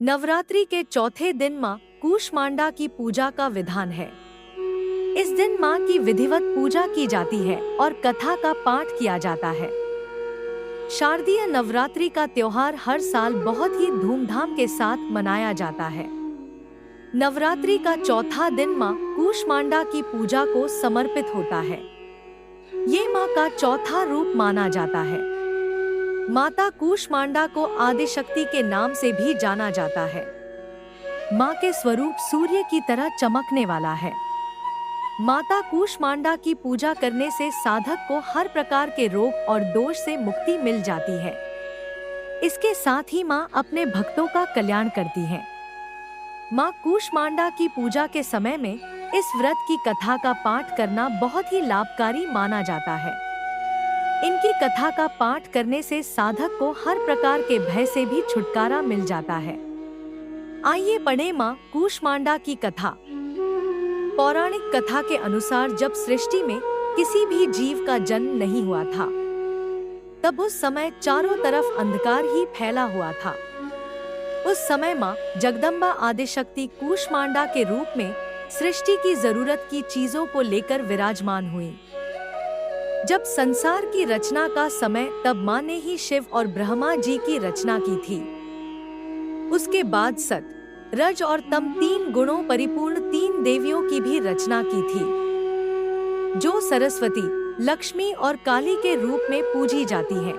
नवरात्रि के चौथे दिन माँ कूष्मांडा की पूजा का विधान है। इस दिन माँ की विधिवत पूजा की जाती है और कथा का पाठ किया जाता है। शारदीय नवरात्रि का त्योहार हर साल बहुत ही धूमधाम के साथ मनाया जाता है। नवरात्रि का चौथा दिन माँ कूष्मांडा की पूजा को समर्पित होता है। ये माँ का चौथा रूप माना जाता है। माता कूष्मांडा को आदिशक्ति के नाम से भी जाना जाता है। माँ के स्वरूप सूर्य की तरह चमकने वाला है। माता कूष्मांडा की पूजा करने से साधक को हर प्रकार के रोग और दोष से मुक्ति मिल जाती है। इसके साथ ही माँ अपने भक्तों का कल्याण करती है। माँ कूष्मांडा की पूजा के समय में इस व्रत की कथा का पाठ करना बहुत ही लाभकारी माना जाता है। इनकी कथा का पाठ करने से साधक को हर प्रकार के भय से भी छुटकारा मिल जाता है। आइए पढ़ें माँ कूष्मांडा की कथा। पौराणिक कथा के अनुसार जब सृष्टि में किसी भी जीव का जन्म नहीं हुआ था, तब उस समय चारों तरफ अंधकार ही फैला हुआ था। उस समय माँ जगदम्बा आदिशक्ति कूष्मांडा के रूप में सृष्टि की जरूरत की चीजों को लेकर विराजमान हुई। जब संसार की रचना का समय, तब माँ ने ही शिव और ब्रह्मा जी की रचना की थी। उसके बाद सत, रज और तम तीन गुणों परिपूर्ण तीन देवियों की भी रचना की थी, जो सरस्वती, लक्ष्मी और काली के रूप में पूजी जाती हैं।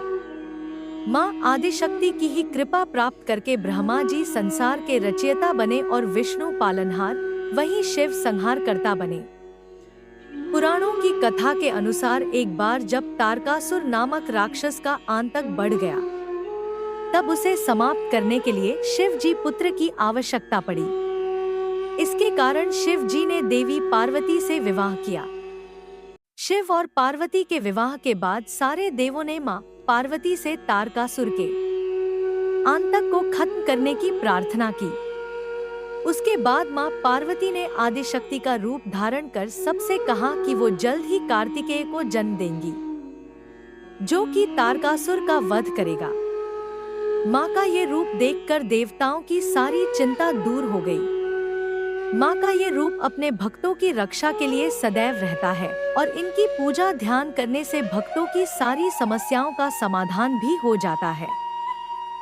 माँ आदिशक्ति की ही कृपा प्राप्त करके ब्रह्मा जी संसार के रचयिता बने और विष्णु पालनहार, वहीं शिव संहारकर्ता बने। पुराणों की कथा के अनुसार एक बार जब तारकासुर नामक राक्षस का आतंक बढ़ गया, तब उसे समाप्त करने के लिए शिव जी पुत्र की आवश्यकता पड़ी। इसके कारण शिव जी ने देवी पार्वती से विवाह किया। शिव और पार्वती के विवाह के बाद सारे देवों ने माँ पार्वती से तारकासुर के आतंक को खत्म करने की प्रार्थना की। उसके बाद माँ पार्वती ने आदिशक्ति का रूप धारण कर सबसे कहा कि वो जल्द ही कार्तिकेय को जन्म देंगी, जो कि तारकासुर का वध करेगा। माँ का ये रूप देखकर देवताओं की सारी चिंता दूर हो गई। माँ का ये रूप अपने भक्तों की रक्षा के लिए सदैव रहता है और इनकी पूजा ध्यान करने से भक्तों की सारी समस्याओं का समाधान भी हो जाता है।